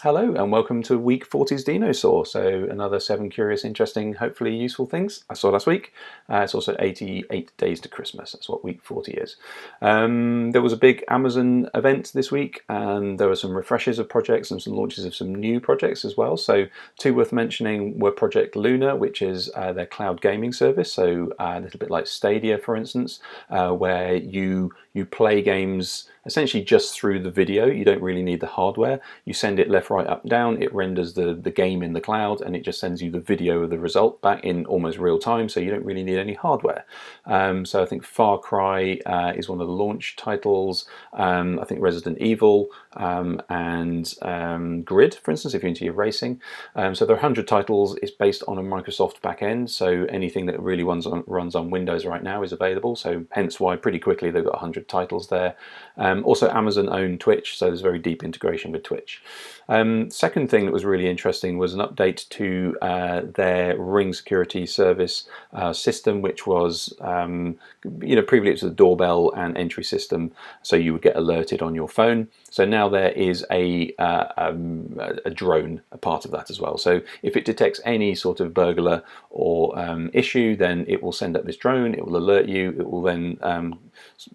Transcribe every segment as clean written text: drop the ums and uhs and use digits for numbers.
Hello and welcome to week 40's Dinosaw. So another 7 curious, interesting, hopefully useful things I saw last week. It's also 88 days to Christmas. That's what week 40 is. There was a big Amazon event this week and there were some refreshes of projects and some launches of some new projects as well. So two worth mentioning were Project Luna, which is their cloud gaming service. So a little bit like Stadia, for instance, where you play games essentially just through the video. You don't really need the hardware. You send it left, right, up, down. It renders the game in the cloud and it just sends you the video of the result back in almost real time, so you don't really need any hardware. So I think Far Cry is one of the launch titles. I think Resident Evil and Grid, for instance, if you're into your racing. So there are 100 titles. It's based on a Microsoft backend, so anything that really runs on Windows right now is available, so hence why pretty quickly they've got 100 titles there. Also Amazon owned Twitch, so there's very deep integration with Twitch. Second thing that was really interesting was an update to their Ring security service system, which was, previously it was a doorbell and entry system, so you would get alerted on your phone. So now there is a drone, a part of that as well. So if it detects any sort of burglar or issue, then it will send up this drone, it will alert you, it will then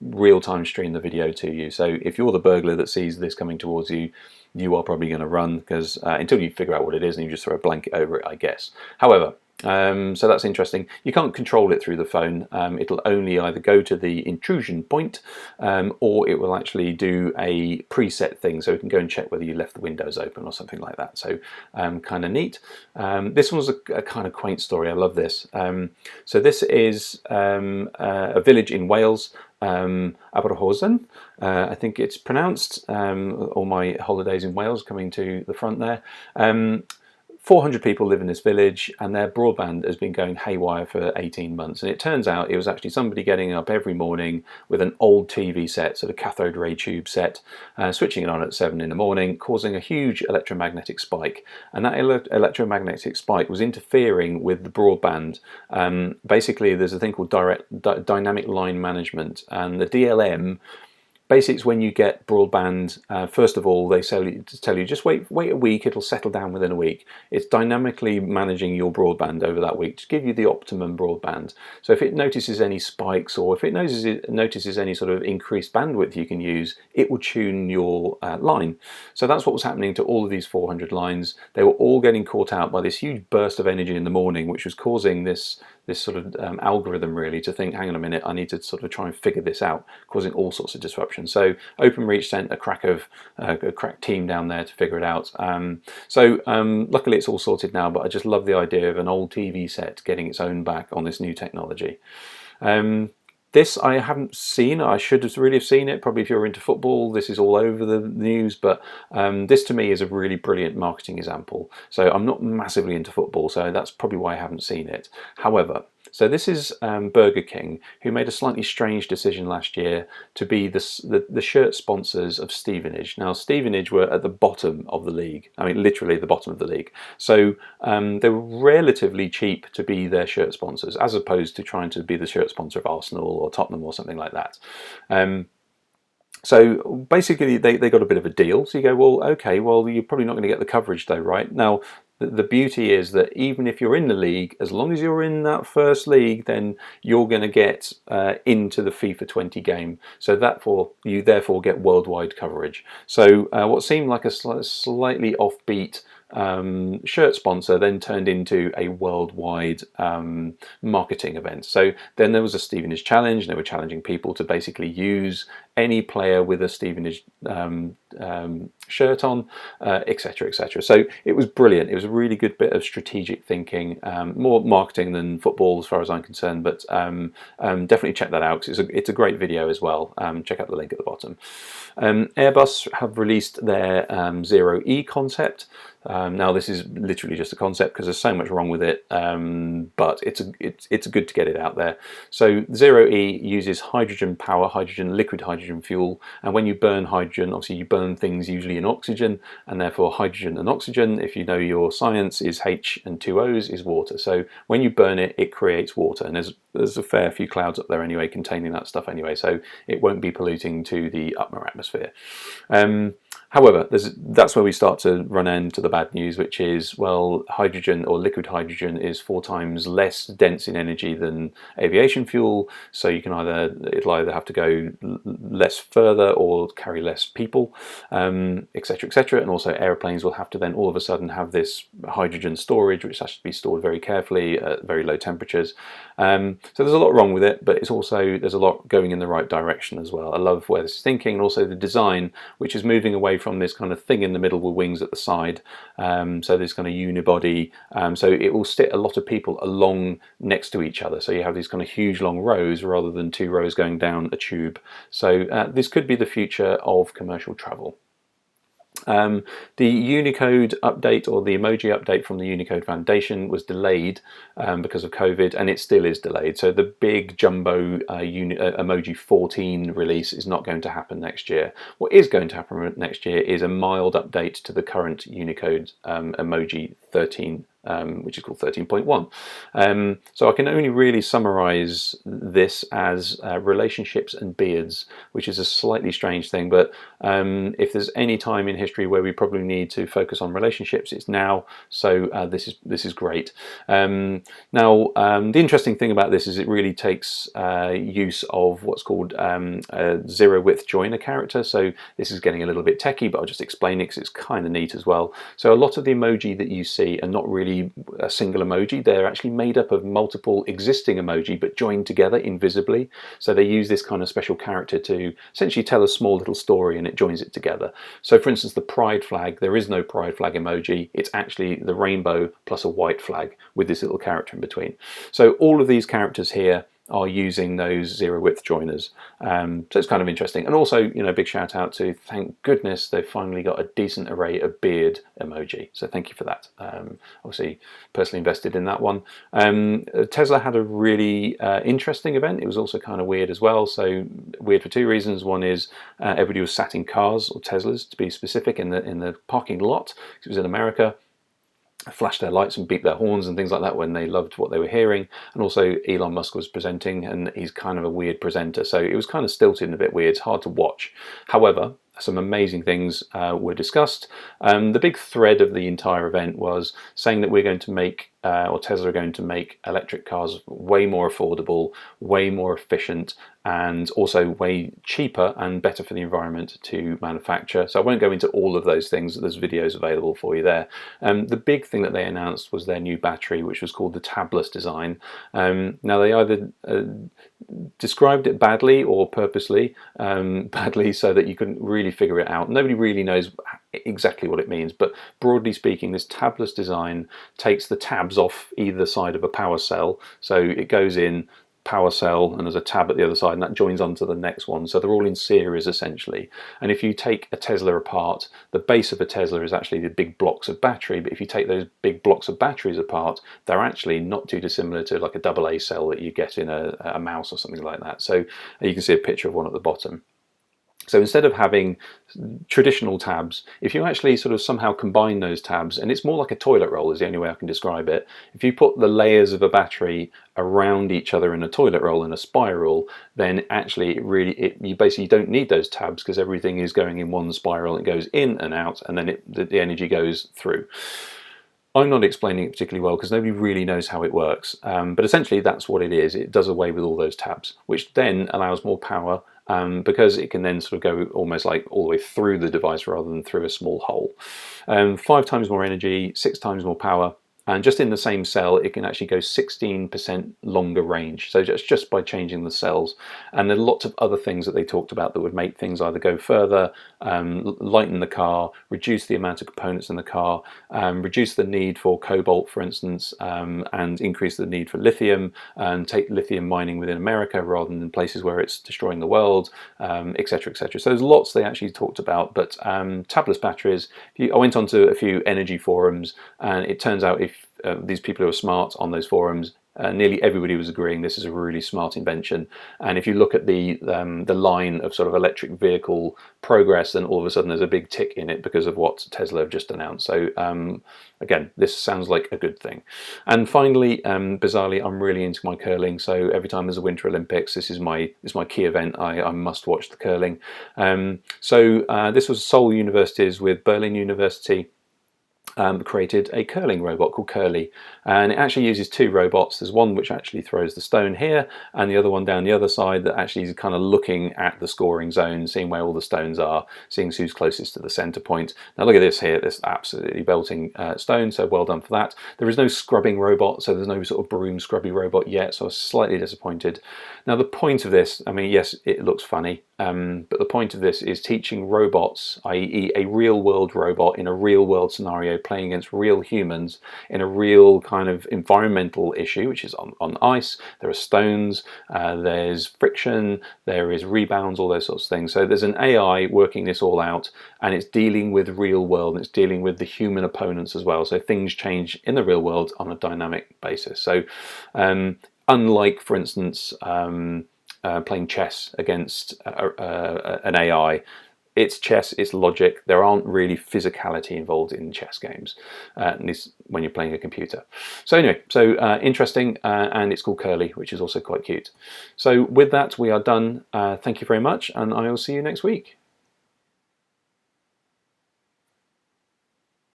real-time stream the video to you. So if you're the burglar that sees this coming towards you, you are probably going to run, because until you figure out what it is and you just throw a blanket over it, I guess. However, so that's interesting. You can't control it through the phone. It'll only either go to the intrusion point or it will actually do a preset thing, so it can go and check whether you left the windows open or something like that. So kind of neat. This one's a kind of quaint story. I love this. So this is a village in Wales, Aberhausen, I think it's pronounced. All my holidays in Wales coming to the front there. 400 people live in this village and their broadband has been going haywire for 18 months. And it turns out it was actually somebody getting up every morning with an old TV set, sort of cathode ray tube set, switching it on at 7 in the morning, causing a huge electromagnetic spike. And that electromagnetic spike was interfering with the broadband. Basically, there's a thing called dynamic line management, and the DLM. Basically, it's when you get broadband, first of all, they tell you just wait a week, it'll settle down within a week. It's dynamically managing your broadband over that week to give you the optimum broadband. So if it notices any spikes or if it notices any sort of increased bandwidth you can use, it will tune your line. So that's what was happening to all of these 400 lines. They were all getting caught out by this huge burst of energy in the morning, which was causing this sort of algorithm really to think, hang on a minute, I need to sort of try and figure this out, causing all sorts of disruption. So OpenReach sent a crack team down there to figure it out. Luckily it's all sorted now, but I just love the idea of an old TV set getting its own back on this new technology. This I haven't seen. I should have really have seen it. Probably if you're into football, this is all over the news. But this to me is a really brilliant marketing example. So I'm not massively into football, so that's probably why I haven't seen it. However, so this is Burger King, who made a slightly strange decision last year to be the shirt sponsors of Stevenage. Now, Stevenage were at the bottom of the league. I mean, literally the bottom of the league. So they were relatively cheap to be their shirt sponsors, as opposed to trying to be the shirt sponsor of Arsenal or Tottenham or something like that. So basically they got a bit of a deal. So you go, well, okay, well, you're probably not going to get the coverage though, right? Now, the beauty is that even if you're in the league, as long as you're in that first league, then you're going to get into the FIFA 20 game. So you therefore get worldwide coverage. So what seemed like a slightly offbeat shirt sponsor then turned into a worldwide marketing event. So then there was a Stevenage challenge, and they were challenging people to basically use any player with a Stevenage shirt on, etc., etc. So it was brilliant. It was a really good bit of strategic thinking, more marketing than football as far as I'm concerned, but definitely check that out because it's a great video as well. Check out the link at the bottom. Airbus have released their ZeroE concept. Now this is literally just a concept because there's so much wrong with it, but it's good to get it out there. So ZeroE uses hydrogen power, liquid hydrogen fuel, and when you burn hydrogen, obviously you burn things usually in oxygen, and therefore hydrogen and oxygen, if you know your science, is H and two O's is water. So when you burn it, it creates water, and there's a fair few clouds up there anyway containing that stuff anyway, so it won't be polluting to the upper atmosphere. However, that's where we start to run into the bad news, which is, well, hydrogen or liquid hydrogen is 4 times less dense in energy than aviation fuel, so it'll either have to go less further or carry less people, etc., etc. And also airplanes will have to then all of a sudden have this hydrogen storage, which has to be stored very carefully at very low temperatures. So there's a lot wrong with it, but there's a lot going in the right direction as well. I love where this is thinking, and also the design, which is moving away from this kind of thing in the middle with wings at the side. So this kind of unibody, so it will sit a lot of people along next to each other. So you have these kind of huge long rows rather than 2 rows going down a tube. So this could be the future of commercial travel. The Unicode update, or the emoji update from the Unicode Foundation, was delayed because of COVID, and it still is delayed. So the big jumbo emoji 14 release is not going to happen next year. What is going to happen next year is a mild update to the current Unicode emoji 13, which is called 13.1. So I can only really summarize this as relationships and beards, which is a slightly strange thing, but if there's any time in history where we probably need to focus on relationships, it's now. So this is great. The interesting thing about this is it really takes use of what's called a zero width joiner character. So this is getting a little bit techie, but I'll just explain it because it's kind of neat as well. So a lot of the emoji that you see are not really a single emoji. They're actually made up of multiple existing emoji but joined together invisibly. So they use this kind of special character to essentially tell a small little story, and it joins it together. So for instance, the pride flag, there is no pride flag emoji. It's actually the rainbow plus a white flag with this little character in between. So all of these characters here are using those zero width joiners. So it's kind of interesting. And also, big shout out to, thank goodness they've finally got a decent array of beard emoji. So thank you for that. Obviously, personally invested in that one. Tesla had a really interesting event. It was also kind of weird as well. So weird for 2 reasons. One is everybody was sat in cars, or Teslas to be specific, in the parking lot, because it was in America. Flashed their lights and beeped their horns and things like that when they loved what they were hearing. And also Elon Musk was presenting, and he's kind of a weird presenter, so it was kind of stilted and a bit weird. It's hard to watch. However, some amazing things were discussed. The big thread of the entire event was saying that we're going to make, or Tesla are going to make electric cars way more affordable, way more efficient, and also way cheaper and better for the environment to manufacture. So I won't go into all of those things. There's videos available for you there. The big thing that they announced was their new battery, which was called the tabless design. Now they either described it badly or purposely badly, so that you couldn't really figure it out. Nobody really knows exactly what it means, but broadly speaking, this tabless design takes the tabs off either side of a power cell. So it goes in power cell, and there's a tab at the other side, and that joins onto the next one. So they're all in series essentially. And if you take a Tesla apart, the base of a Tesla is actually the big blocks of battery, but if you take those big blocks of batteries apart, they're actually not too dissimilar to like a AA cell that you get in a mouse or something like that. So you can see a picture of one at the bottom. So instead of having traditional tabs, if you actually sort of somehow combine those tabs, and it's more like a toilet roll is the only way I can describe it. If you put the layers of a battery around each other in a toilet roll in a spiral, then actually you basically don't need those tabs, because everything is going in one spiral. It goes in and out, and then the energy goes through. I'm not explaining it particularly well because nobody really knows how it works, but essentially that's what it is. It does away with all those tabs, which then allows more power, because it can then sort of go almost like all the way through the device rather than through a small hole. 5 times more energy, 6 times more power, and just in the same cell it can actually go 16% longer range. So just by changing the cells. And there are lots of other things that they talked about that would make things either go further, lighten the car, reduce the amount of components in the car, reduce the need for cobalt, for instance, and increase the need for lithium, and take lithium mining within America rather than in places where it's destroying the world, etc., etc. So there's lots they actually talked about. But tabless batteries, I went onto a few energy forums, and it turns out if these people who are smart on those forums, nearly everybody was agreeing this is a really smart invention. And if you look at the line of sort of electric vehicle progress, then all of a sudden there's a big tick in it because of what Tesla have just announced. So again, this sounds like a good thing. And finally, bizarrely, I'm really into my curling. So every time there's a Winter Olympics, this is my key event. I must watch the curling. This was Seoul Universities with Berlin University. Created a curling robot called Curly, and it actually uses two robots. There's one which actually throws the stone here, and the other one down the other side that actually is kind of looking at the scoring zone, seeing where all the stones are, seeing who's closest to the center point. Now look at this here, this absolutely belting stone, so well done for that. There is no scrubbing robot, so there's no sort of broom scrubby robot yet, so I was slightly disappointed. Now the point of this, I mean, yes, it looks funny, but the point of this is teaching robots, i.e. a real world robot in a real world scenario, playing against real humans in a real kind of environmental issue, which is on ice. There are stones, there's friction, there is rebounds, all those sorts of things. So there's an AI working this all out, and it's dealing with real world, and it's dealing with the human opponents as well. So things change in the real world on a dynamic basis. So unlike, for instance, playing chess against an AI, it's chess, it's logic. There aren't really physicality involved in chess games, at least when you're playing a computer. So anyway, interesting, and it's called Curly, which is also quite cute. So with that, we are done. Thank you very much, and I will see you next week.